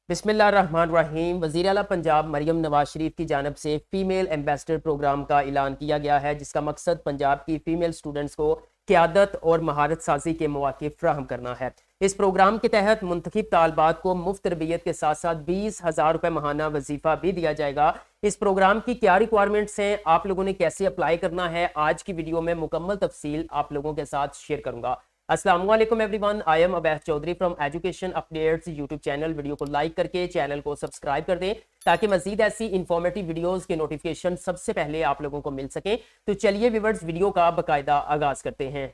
बिस्मिल्लाहिर्रहमानिर्रहीम। वज़ीर आला पंजाब मरियम नवाज शरीफ की जानब से फ़ीमेल एम्बेसडर प्रोग्राम का ऐलान किया गया है, जिसका मकसद पंजाब की फ़ीमेल स्टूडेंट्स को क़यादत और महारत साजी के मौक़े फ़राहम करना है। इस प्रोग्राम के तहत मुंतखब तालबात को मुफ्त तरबियत के साथ साथ 20,000 रुपये माहाना वजीफ़ा भी दिया जाएगा। इस प्रोग्राम की क्या रिक्वायरमेंट्स हैं, आप लोगों ने कैसे अप्लाई करना है, आज की वीडियो में मुकम्मल तफसील आप लोगों के साथ शेयर करूंगा। अस्सलाम वालेकुम everyone, I am Abbas Chaudhary from education updates YouTube channel. Video को लाइक करके चैनल को सब्सक्राइब कर दें ताकि मजीद ऐसी इंफॉर्मेटिव वीडियोस के नोटिफिकेशन सबसे पहले आप लोगों को मिल सके। तो चलिए व्यूअर्स, वीडियो का बाकायदा आगाज करते हैं।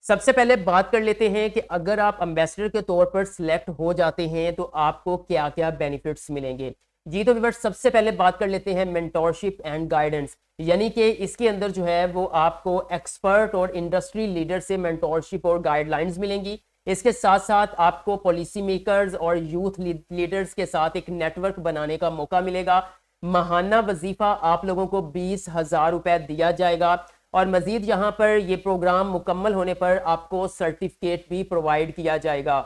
सबसे पहले बात कर लेते हैं कि अगर आप एम्बेसडर के तौर पर सिलेक्ट हो जाते हैं तो आपको क्या क्या बेनिफिट्स मिलेंगे। जी तो व्यूअर्स, सबसे पहले बात कर लेते हैं मेंटोरशिप एंड गाइडेंस, यानी कि इसके अंदर जो है वो आपको एक्सपर्ट और इंडस्ट्री लीडर से मेंटोरशिप और गाइडलाइंस मिलेंगी। इसके साथ साथ आपको पॉलिसी मेकर्स और यूथ लीडर्स के साथ एक नेटवर्क बनाने का मौका मिलेगा। माहाना वजीफा आप लोगों को 20,000 रुपए दिया जाएगा और मजीद यहाँ पर ये प्रोग्राम मुकम्मल होने पर आपको सर्टिफिकेट भी प्रोवाइड किया जाएगा।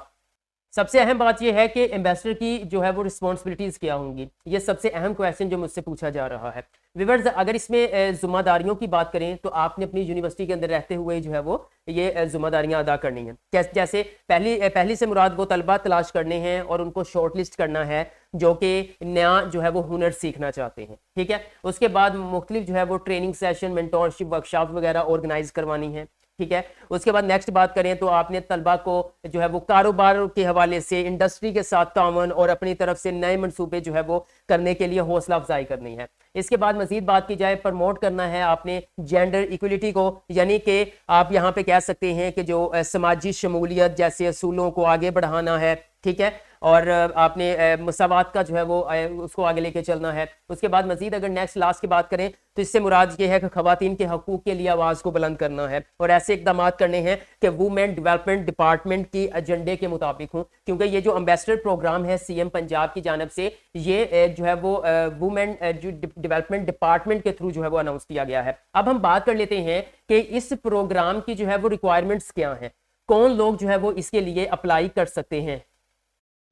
सबसे अहम बात यह है कि एम्बेसडर की जो है वो रिस्पॉन्सिबिलिटीज़ क्या होंगी, ये सबसे अहम क्वेश्चन जो मुझसे पूछा जा रहा है। व्यूअर्स, अगर इसमें जिम्मेदारियों की बात करें तो आपने अपनी यूनिवर्सिटी के अंदर रहते हुए जो है वो ये जिम्मेदारियां अदा करनी है। जैसे पहली से मुराद वो तलबा तलाश करने हैं और उनको शॉर्ट लिस्ट करना है जो कि नया जो है वो हुनर सीखना चाहते हैं, ठीक है। उसके बाद मुख्तलिफ जो है वो ट्रेनिंग सेशन, मेंटोरशिप, वर्कशॉप वगैरह ऑर्गेनाइज करवानी है, ठीक है। उसके बाद नेक्स्ट बात करें तो आपने तलबा को जो है वो कारोबार के हवाले से इंडस्ट्री के साथ तावन और अपनी तरफ से नए मंसूबे जो है वो करने के लिए हौसला अफजाई करनी है। इसके बाद मजीद बात की जाए, प्रमोट करना है आपने जेंडर इक्वलिटी को, यानी कि आप यहाँ पे कह सकते हैं कि जो समाजी शमूलियत जैसे असूलों को आगे बढ़ाना है, ठीक है। और आपने मसावात का जो है वो उसको आगे लेके चलना है। उसके बाद मजीद अगर नेक्स्ट लास्ट की बात करें तो इससे मुराद ये है कि खवातीन के हकूक के लिए आवाज़ को बुलंद करना है और ऐसे इकदाम करने हैं कि वुमेन डेवलपमेंट डिपार्टमेंट की एजेंडे के मुताबिक हूँ, क्योंकि ये जो एम्बेसडर प्रोग्राम है सीएम पंजाब की जानब से, ये जो है वो वुमेन डेवलपमेंट डिपार्टमेंट के थ्रू जो है वो अनाउंस किया गया है। अब हम बात कर लेते हैं कि इस प्रोग्राम की जो है वो रिक्वायरमेंट्स क्या हैं, कौन लोग जो है वो इसके लिए अप्लाई कर सकते हैं।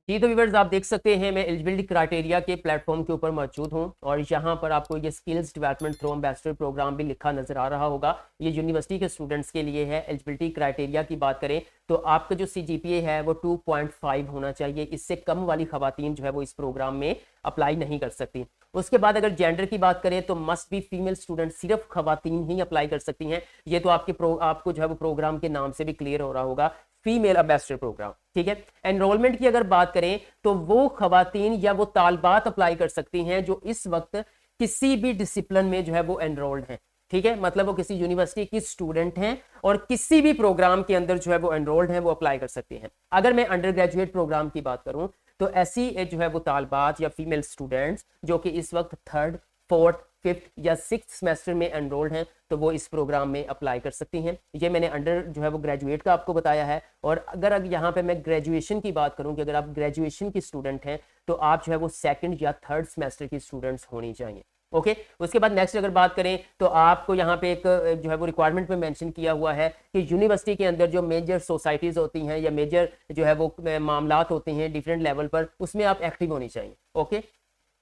जी तो व्यूअर्स, आप देख सकते हैं मैं एलिजिबिलिटी क्राइटेरिया के प्लेटफॉर्म के ऊपर मौजूद हूं और यहाँ पर आपको ये skills development through ambassador program भी लिखा नजर आ रहा होगा। ये यूनिवर्सिटी के स्टूडेंट्स के लिए है। एलिजिबिलिटी क्राइटेरिया की बात करें तो आपका जो CGPA है वो 2.5 होना चाहिए। इससे कम वाली खवातीन जो है वो इस प्रोग्राम में अप्लाई नहीं कर सकती। उसके बाद अगर जेंडर की बात करें तो मस्ट बी फीमेल स्टूडेंट, सिर्फ खवातीन ही अप्लाई कर सकती हैं। ये तो आपको जो है वो प्रोग्राम के नाम से भी क्लियर हो रहा होगा, फीमेल एम्बेसडर प्रोग्राम, ठीक है। एनरोलमेंट की अगर बात करें तो वो खवातीन या वो तालबात अप्लाई कर सकती हैं जो इस वक्त किसी भी डिसिप्लिन में जो है वो एनरोल्ड हैं, ठीक है। मतलब वो किसी यूनिवर्सिटी की स्टूडेंट हैं और किसी भी प्रोग्राम के अंदर जो है वो एनरोल्ड हैं, वो अप्लाई कर सकती हैं। अगर मैं अंडर ग्रेजुएट प्रोग्राम की बात करूं तो ऐसी जो है वो तालबात या फीमेल स्टूडेंट्स जो कि इस वक्त 3rd, 4th, 5th या 6th सेमेस्टर में एनरोल्ड हैं तो वो इस प्रोग्राम में अप्लाई कर सकती हैं। ये मैंने अंडर जो है वो ग्रेजुएट का आपको बताया है। और अगर यहाँ पे मैं ग्रेजुएशन की बात करूँ कि अगर आप ग्रेजुएशन की स्टूडेंट हैं तो आप जो है वो 2nd या 3rd सेमेस्टर की स्टूडेंट्स होनी चाहिए, ओके। उसके बाद नेक्स्ट अगर बात करें तो आपको यहाँ पे एक जो है वो रिक्वायरमेंट में मेंशन किया हुआ है कि यूनिवर्सिटी के अंदर जो मेजर सोसाइटीज होती हैं या मेजर जो है वो मामलात होते हैं डिफरेंट लेवल पर, उसमें आप एक्टिव होनी चाहिए, ओके।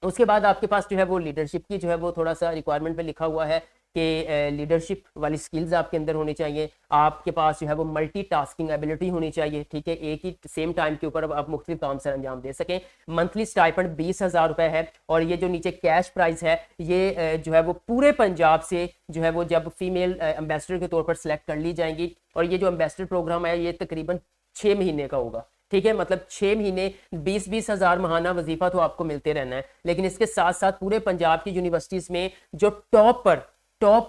उसके बाद आपके पास जो है वो लीडरशिप की जो है वो थोड़ा सा रिक्वायरमेंट पे लिखा हुआ है कि लीडरशिप वाली स्किल्स आपके अंदर होनी चाहिए। आपके पास जो है वो मल्टीटास्किंग एबिलिटी होनी चाहिए, ठीक है। एक ही सेम टाइम के ऊपर आप मुख्तलिफ काम से अंजाम दे सकें। मंथली स्टाइपेंड 20,000 रुपए है और ये जो नीचे कैश प्राइस है ये जो है वो पूरे पंजाब से जो है वो जब फीमेल एम्बेसडर के तौर पर सिलेक्ट कर ली जाएंगी। और ये जो एम्बेसडर प्रोग्राम है ये तकरीबन 6 महीने का होगा, ठीक है। मतलब 6 महीने 20-20 हज़ार महाना वजीफा तो आपको मिलते रहना है, लेकिन इसके साथ साथ पूरे पंजाब की यूनिवर्सिटीज़ में जो टॉप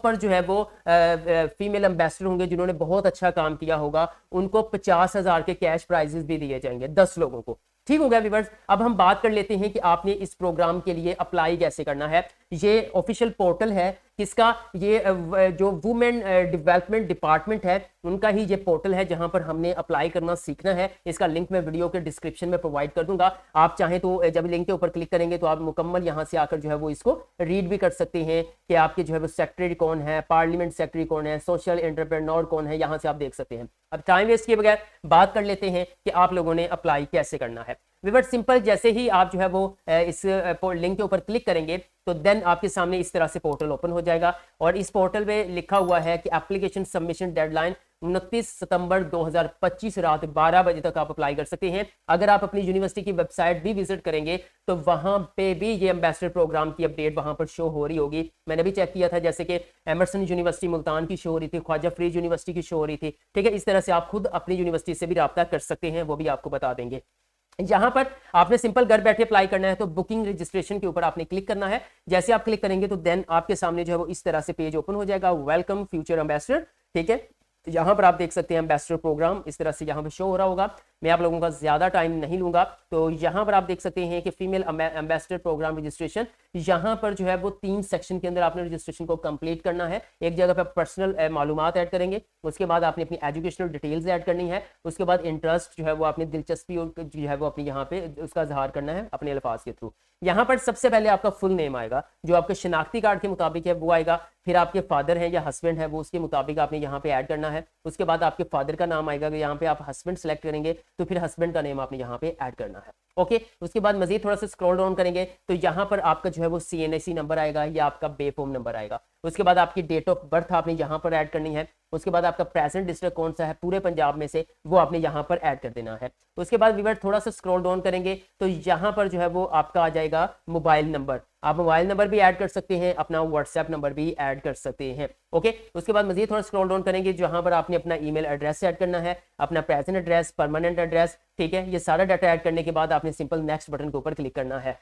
पर जो है वो फीमेल एम्बेसडर होंगे जिन्होंने बहुत अच्छा काम किया होगा, उनको 50,000 के कैश प्राइजेस भी दिए जाएंगे 10 लोगों को, ठीक हो गया व्यूअर्स। अब हम बात कर लेते हैं कि आपने इस प्रोग्राम के लिए अप्लाई कैसे करना है। ये ऑफिशियल पोर्टल है किसका, ये जो वुमेन डेवलपमेंट डिपार्टमेंट है उनका ही ये पोर्टल है जहां पर हमने अप्लाई करना सीखना है। इसका लिंक मैं वीडियो के डिस्क्रिप्शन में प्रोवाइड कर दूंगा। आप चाहें तो जब लिंक के ऊपर क्लिक करेंगे तो आप मुकम्मल यहां से आकर जो है वो इसको रीड भी कर सकते हैं कि आपके जो है वो सेक्रेटरी कौन है, पार्लियामेंट सेक्रेटरी कौन है, सोशल एंटरप्रेन्योर कौन है, यहां से आप देख सकते हैं। अब टाइम वेस्ट किए बगैर बात कर लेते हैं कि आप लोगों ने अप्लाई कैसे करना है। व्यूअर्स सिंपल, जैसे ही आप जो है वो इस लिंक के ऊपर क्लिक करेंगे तो देन आपके सामने इस तरह से पोर्टल ओपन हो जाएगा और इस पोर्टल में लिखा हुआ है कि एप्लीकेशन सबमिशन डेडलाइन 29 सितंबर 2025 रात 12 बजे तक आप अप्लाई कर सकते हैं। अगर आप अपनी यूनिवर्सिटी की वेबसाइट भी विजिट करेंगे तो वहां पे भी ये एम्बेसडर प्रोग्राम की अपडेट वहां पर शो हो रही होगी। मैंने भी चेक किया था, जैसे कि एमरसन यूनिवर्सिटी मुल्तान की शो हो रही थी, ख्वाजा फरीद यूनिवर्सिटी की शो हो रही थी। ठीक है, इस तरह से आप खुद अपनी यूनिवर्सिटी से भी रब्ता कर सकते हैं, वो भी आपको बता देंगे। यहां पर आपने सिंपल घर बैठे अप्लाई करना है तो बुकिंग रजिस्ट्रेशन के ऊपर आपने क्लिक करना है। जैसे आप क्लिक करेंगे तो देन आपके सामने जो है वो इस तरह से पेज ओपन हो जाएगा, वेलकम फ्यूचर एम्बेसडर। ठीक है, यहां पर आप देख सकते हैं एम्बेसडर प्रोग्राम इस तरह से यहां पर शो हो रहा होगा। मैं आप लोगों का ज्यादा टाइम नहीं लूंगा। तो यहां पर आप देख सकते हैं कि फीमेल एम्बेसडर प्रोग्राम रजिस्ट्रेशन, यहां पर जो है वो 3 सेक्शन के अंदर आपने रजिस्ट्रेशन को कंप्लीट करना है। एक जगह पर पर्सनल मालूमात ऐड करेंगे, उसके बाद आपने अपनी एजुकेशनल डिटेल्स ऐड करनी है, उसके बाद इंटरेस्ट जो है वो आपने दिलचस्पी जो है वो अपनी यहाँ पे उसका इजहार करना है अपने अल्फाज के थ्रू। यहाँ पर सबसे पहले आपका फुल नेम आएगा जो आपके शनाख्ती कार्ड के मुताबिक है वो आएगा, फिर आपके फादर हैं या हस्बैंड है वो उसके मुताबिक आपने यहाँ पे ऐड करना है। उसके बाद आपके फादर का नाम आएगा, यहाँ पे आप हस्बैंड सेलेक्ट करेंगे तो फिर हस्बैंड का नेम आपने यहाँ पे ऐड करना है। ओके, उसके बाद मजीद थोड़ा सा स्क्रॉल डाउन करेंगे तो यहाँ पर आपका जो है वो CNAC नंबर आएगा या आपका बेफॉर्म नंबर आएगा। उसके बाद आपकी डेट ऑफ बर्थ आपने यहाँ पर ऐड करनी है। उसके बाद आपका प्रेजेंट डिस्ट्रिक्ट कौन सा है पूरे पंजाब में से वो आपने यहाँ पर ऐड कर देना है। उसके बाद व्यूअर थोड़ा सा स्क्रॉल डाउन करेंगे तो यहाँ पर जो है वो आपका आ जाएगा मोबाइल नंबर। आप मोबाइल नंबर भी ऐड कर सकते हैं, अपना व्हाट्सएप नंबर भी ऐड कर सकते हैं। ओके, उसके बाद मजीद थोड़ा स्क्रॉल डाउन करेंगे जहां पर आपने अपना ईमेल एड्रेस ऐड करना है, अपना प्रेजेंट एड्रेस, परमानेंट एड्रेस। ठीक है, ये सारा डाटा ऐड करने के बाद आपने सिंपल नेक्स्ट बटन के ऊपर क्लिक करना है।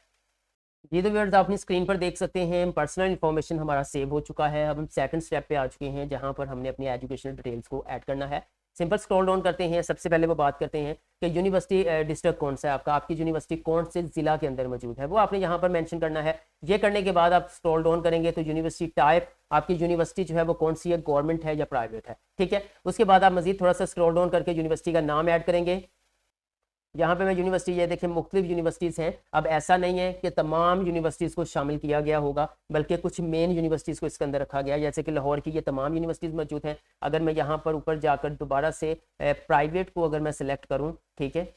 ये तो व्यूअर्स आपने स्क्रीन पर देख सकते हैं पर्सनल इन्फॉर्मेशन हमारा सेव हो चुका है। अब हम सेकंड स्टेप पे आ चुके हैं जहां पर हमने अपनी एजुकेशनल डिटेल्स को ऐड करना है। सिंपल स्क्रॉल डाउन करते हैं। सबसे पहले वो बात करते हैं कि यूनिवर्सिटी डिस्ट्रिक्ट कौन सा है आपका, आपकी यूनिवर्सिटी कौन से जिला के अंदर मौजूद है वो आपने यहाँ पर मेंशन करना है। ये करने के बाद आप स्क्रॉल डाउन करेंगे तो यूनिवर्सिटी टाइप, आपकी यूनिवर्सिटी जो है वो कौन सी है, गवर्नमेंट है या प्राइवेट है। ठीक है, उसके बाद आप मजीद थोड़ा सा स्क्रॉल डाउन करके यूनिवर्सिटी का नाम ऐड करेंगे। यहाँ पे मैं यूनिवर्सिटी, ये देखें मुख्तलिफ यूनिवर्सिटीज़ हैं। अब ऐसा नहीं है कि तमाम यूनिवर्सिटीज़ को शामिल किया गया होगा, बल्कि कुछ मेन यूनिवर्सिटीज़ को इसके अंदर रखा गया है। जैसे कि लाहौर की ये तमाम यूनिवर्सिटीज़ मौजूद हैं। अगर मैं यहाँ पर ऊपर जाकर दोबारा से प्राइवेट को अगर मैं सिलेक्ट करूँ, ठीक है,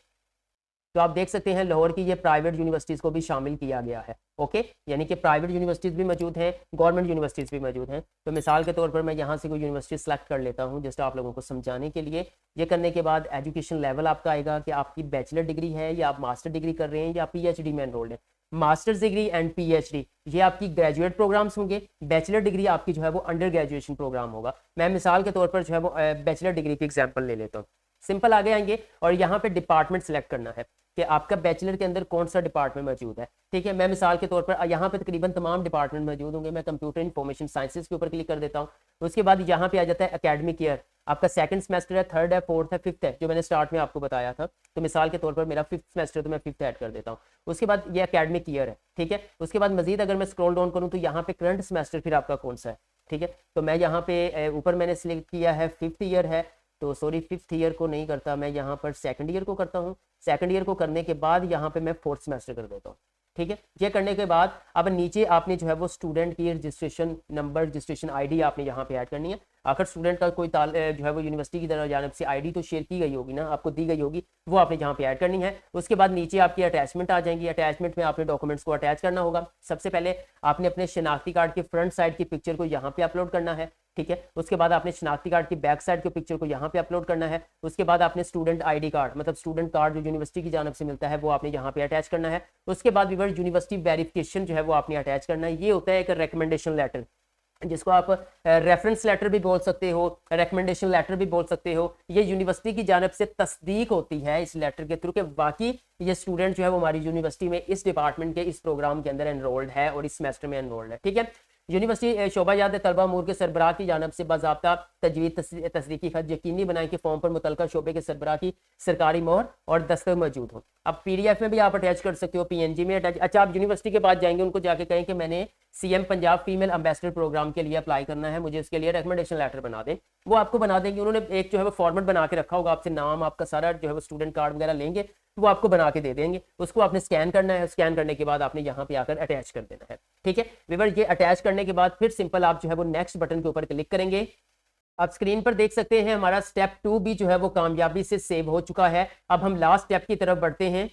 तो आप देख सकते हैं लाहौर की ये प्राइवेट यूनिवर्सिटीज़ को भी शामिल किया गया है। ओके, यानी कि प्राइवेट यूनिवर्सिटीज़ भी मौजूद हैं, गवर्नमेंट यूनिवर्सिटीज़ भी मौजूद हैं। तो मिसाल के तौर पर मैं यहाँ से कोई यूनिवर्सिटी सेलेक्ट कर लेता हूँ जस्ट आप लोगों को समझाने के लिए। ये करने के बाद एजुकेशन लेवल आपका आएगा कि आपकी बैचलर डिग्री है या आप मास्टर डिग्री कर रहे हैं या PhD में एनरोल्ड है। मास्टर्स डिग्री एंड PhD ये आपकी ग्रेजुएट प्रोग्राम्स होंगे। बैचलर डिग्री आपकी जो है वो अंडर ग्रेजुएशन प्रोग्राम होगा। मैं मिसाल के तौर पर जो है वो बैचलर डिग्री की एग्जाम्पल ले लेता हूँ। सिंपल आगे आएंगे और यहाँ पे डिपार्टमेंट सेलेक्ट करना है कि आपका बैचलर के अंदर कौन सा डिपार्टमेंट मौजूद है। ठीक है, मैं मिसाल के तौर पर यहाँ पे तकरीबन तमाम डिपार्टमेंट मौजूद होंगे। मैं कंप्यूटर इंफॉर्मेशन साइंसेज के ऊपर क्लिक कर देता हूँ। उसके बाद यहाँ पे आ जाता है एकेडमिक ईयर, आपका सेकंड सेमेस्टर है, थर्ड है, फोर्थ है, फिफ्थ है, जो मैंने स्टार्ट में आपको बताया था। तो मिसाल के तौर पर मेरा फिफ्थ सेमेस्टर, तो मैं फिफ्थ ऐड कर देता हूँ। उसके बाद ये एकेडमिक ईयर है। ठीक है, उसके बाद मजीद अगर मैं स्क्रॉल डाउन करूँ तो यहाँ पे करंट सेमेस्टर फिर आपका कौन सा है। ठीक है, तो मैं यहाँ पे ऊपर मैंने सिलेक्ट किया है फिफ्थ ईयर है, तो सॉरी फिफ्थ ईयर को नहीं करता, मैं यहाँ पर सेकंड ईयर को करता हूँ। सेकंड ईयर को करने के बाद यहाँ पे मैं फोर्थ सेमेस्टर कर देता हूँ। ठीक है, ये करने के बाद अब नीचे आपने जो है वो स्टूडेंट की रजिस्ट्रेशन नंबर, रजिस्ट्रेशन ID आपने यहाँ पे ऐड करनी है। आखिर स्टूडेंट का कोई जो है वो यूनिवर्सिटी की तरफ जानब से ID तो शेयर की गई होगी ना, आपको दी गई होगी, वो आपने यहाँ पे ऐड करनी है। उसके बाद नीचे आपकी अटैचमेंट आ जाएंगी। अटैचमेंट में आपने डॉक्यूमेंट्स को अटैच करना होगा। सबसे पहले आपने अपने शनाख्ती कार्ड की फ्रंट साइड की पिक्चर को यहाँ पे अपलोड करना है। ठीक है, उसके बाद आपने शनाख्ती कार्ड की बैक साइड की पिक्चर को यहाँ पे अपलोड करना है। उसके बाद आपने स्टूडेंट ID कार्ड, मतलब स्टूडेंट कार्ड जो यूनिवर्सिटी की जानब से मिलता है, वो आपने यहाँ पे अटैच करना है। उसके बाद यूनिवर्सिटी वेरिफिकेशन जो है वो आपने अटैच करना है। ये होता है एक रिकमेंडेशन लेटर, जिसको आप रेफरेंस लेटर भी बोल सकते हो, रिकमेंडेशन लेटर भी बोल सकते हो। ये यूनिवर्सिटी की जानब से तस्दीक होती है इस लेटर के थ्रू कि वाकई ये स्टूडेंट जो है वो हमारी यूनिवर्सिटी में इस डिपार्टमेंट के इस प्रोग्राम के अंदर एनरोल्ड है और इस सेमेस्टर में एनरोल्ड है। ठीक है, यूनिवर्सिटी शोबाजात तलबा अमूर के सरबराह की जानब से बाज़ाब्ता तजवीज़ तस्दीकी खत यकीनी बनाएं कि फॉर्म पर मुतलका शोबे के सरबराह की सरकारी मोहर और दस्तखत मौजूद हो। अब PDF में भी आप अटैच कर सकते हो, PNG में अटैच। अच्छा, आप यूनिवर्सिटी के पास जाएंगे, उनको जाके कहें कि मैंने CM Punjab female ambassador program के लिए अप्लाई करना है, मुझे उसके लिए रिकमेंडेशन लेटर बना दें। वो आपको बना देंगे, उन्होंने एक जो है वो फॉर्मेट बना के रखा होगा, आपसे नाम आपका सारा जो है वो स्टूडेंट कार्ड वगैरह लेंगे, वो आपको बना के दे देंगे। उसको आपने स्कैन करना है, स्कैन करने के बाद आपने यहाँ पे आकर अटैच कर देना है। ठीक है व्यूअर, ये अटैच करने के बाद फिर सिंपल आप जो है वो नेक्स्ट बटन के ऊपर क्लिक करेंगे। आप स्क्रीन पर देख सकते हैं हमारा स्टेप 2 भी जो है वो कामयाबी से सेव हो चुका है। अब हम लास्ट स्टेप की तरफ बढ़ते हैं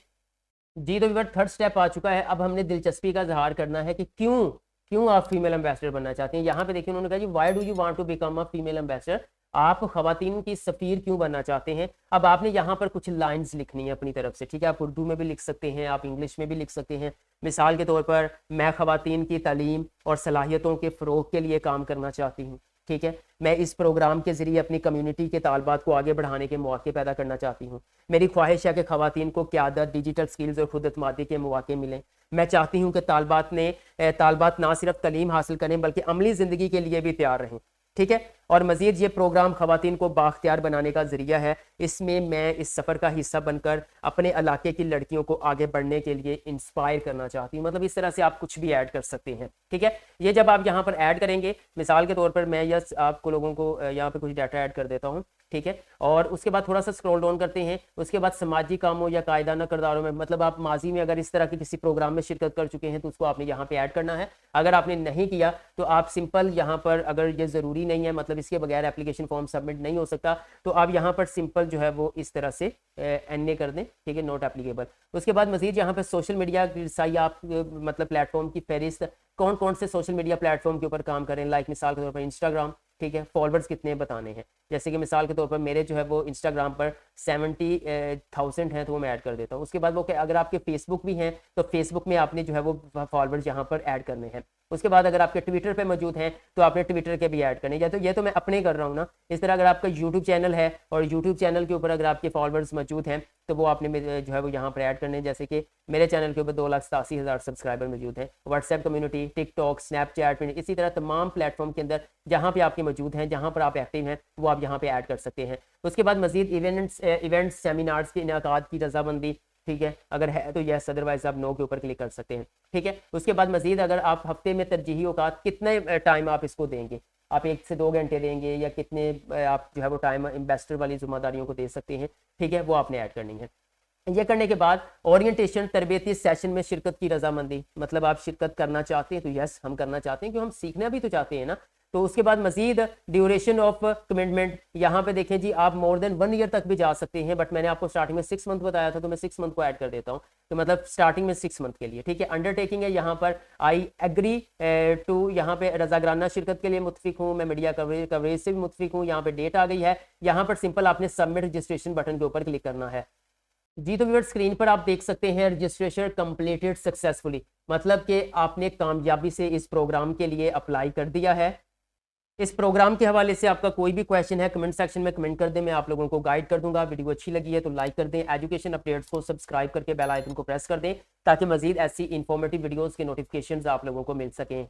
जी। तो व्यूअर थर्ड स्टेप आ चुका है। अब हमने दिलचस्पी का इजहार करना है कि क्यों आप फीमेल एम्बेसडर बनना चाहते हैं। यहाँ पे देखिए उन्होंने कहा जी why do you want to become a female ambassador, आप खवातीन की सफीर क्यों बनना चाहते हैं। अब आपने यहाँ पर कुछ लाइंस लिखनी है अपनी तरफ से। ठीक है, आप उर्दू में भी लिख सकते हैं, आप इंग्लिश में भी लिख सकते हैं। मिसाल के तौर पर मैं खवातीन की तालीम और सलाहियतों के फ़रोग के लिए काम करना चाहती हूँ। ठीक है, मैं इस प्रोग्राम के जरिए अपनी कम्युनिटी के तालबात को आगे बढ़ाने के मौके पैदा करना चाहती हूँ। मेरी ख्वाहिश है कि खवातीन को क़यादत, डिजिटल स्किल्स और खुद एतमादी के मौके मिलें। मैं चाहती हूँ कि तालबात ना सिर्फ तालीम हासिल करें बल्कि अमली ज़िंदगी के लिए भी तैयार रहें। ठीक है, और मज़ीद ये प्रोग्राम खवातीन को बाख्तियार बनाने का ज़रिया है। इसमें मैं इस सफ़र का हिस्सा बनकर अपने इलाके की लड़कियों को आगे बढ़ने के लिए इंस्पायर करना चाहती हूँ। मतलब इस तरह से आप कुछ भी ऐड कर सकते हैं। ठीक है, ये जब आप यहाँ पर ऐड करेंगे, मिसाल के तौर पर मैं आपको लोगों को यहाँ पे कुछ डाटा ऐड कर देता हूँ। ठीक है, और उसके बाद थोड़ा सा स्क्रॉल डाउन करते हैं। उसके बाद समाजी कामों या कायदाना किरदारों में, मतलब आप माजी में अगर इस तरह के किसी प्रोग्राम में शिरकत कर चुके हैं तो उसको आपने यहाँ पे ऐड करना है। अगर आपने नहीं किया तो आप सिंपल यहाँ पर, अगर ये ज़रूरी नहीं है, मतलब इसके बगैर एप्लीकेशन फॉर्म सबमिट नहीं हो सकता, तो आप यहाँ पर सिंपल जो है वो इस तरह से NA कर दें। ठीक है, नॉट एप्लीकेबल। उसके बाद मजीद यहाँ पर सोशल मीडिया की आप मतलब प्लेटफॉर्म की फहरिस्त, कौन कौन से सोशल मीडिया प्लेटफॉर्म के ऊपर काम करें। लाइक मिसाल के तौर पर इंस्टाग्राम। ठीक है, फॉलोअर्स कितने बताने हैं। जैसे कि मिसाल के तौर पर मेरे जो है वो इंस्टाग्राम पर 70,000 हैं, तो वो मैं ऐड कर देता हूँ। उसके बाद वो अगर आपके फेसबुक भी हैं तो फेसबुक में आपने जो है वो फॉलोअर्स यहाँ पर ऐड करने हैं। उसके बाद अगर आपके ट्विटर पे मौजूद हैं तो आपने ट्विटर के भी ऐड करने हैं। तो ये तो मैं अपने कर रहा हूँ ना। इस तरह अगर आपका यूट्यूब चैनल है और यूट्यूब चैनल के ऊपर अगर आपके फॉलोअर्स मौजूद हैं तो वो आपने जो है वो यहाँ पर ऐड करने हैं। जैसे कि मेरे चैनल के ऊपर 2,87,000 सब्सक्राइबर मौजूद हैं। व्हाट्सएप कम्युनिटी, टिकटॉक, स्नैपचैट, इसी तरह तमाम प्लेटफॉर्म के अंदर जहाँ पे आपके मौजूद हैं, जहाँ पर आप एक्टिव हैं, वो आप यहाँ पे ऐड कर सकते हैं। उसके बाद मजीद इवेंट्स सेमिनार्स के इनेकाद की रजामंदी, ठीक है, अगर है तो यस, अदरवाइज आप नो के ऊपर क्लिक कर सकते हैं। ठीक है, उसके बाद मजीद अगर आप हफ्ते में तरजीही औकात कितने टाइम आप इसको देंगे, आप 1 से 2 घंटे देंगे या कितने आप जो है वो टाइम इन्वेस्टर वाली जिम्मेदारियों को दे सकते हैं। ठीक है, वो आपने ऐड करनी है। ये करने के बाद ओरिएंटेशन, तरबियती सेशन में शिरकत की रजामंदी, मतलब आप शिरकत करना चाहते हैं तो यस हम करना चाहते हैं क्योंकि हम सीखना भी तो चाहते हैं ना। तो उसके बाद मजीद ड्यूरेशन ऑफ कमिटमेंट, यहाँ पे देखें जी आप मोर देन 1 ईयर तक भी जा सकते हैं, बट मैंने आपको स्टार्टिंग में 6 मंथ बताया था तो मैं 6 मंथ को ऐड कर देता हूँ। तो मतलब स्टार्टिंग में 6 मंथ के लिए। ठीक है, अंडरटेकिंग है यहाँ पर आई एग्री टू, यहाँ पे रजागराना शिरकत के लिए मुतफिक हूँ, मैं मीडिया कवरेज से भी मुतफिक हूँ। यहाँ पे डेट आ गई है, यहाँ पर सिंपल आपने सबमिट रजिस्ट्रेशन बटन के ऊपर क्लिक करना है जी। तो व्यूअर्स स्क्रीन पर आप देख सकते हैं रजिस्ट्रेशन कंप्लीटेड सक्सेसफुली, मतलब कि आपने कामयाबी से इस प्रोग्राम के लिए अप्लाई कर दिया है। इस प्रोग्राम के हवाले से आपका कोई भी क्वेश्चन है कमेंट सेक्शन में कमेंट कर दें, मैं आप लोगों को गाइड कर दूंगा। वीडियो अच्छी लगी है तो लाइक कर दें, एजुकेशन अपडेट्स को सब्सक्राइब करके बेल आइकन को प्रेस कर दें ताकि मजीद ऐसी इंफॉर्मेटिव वीडियोस के नोटिफिकेशंस आप लोगों को मिल सकें।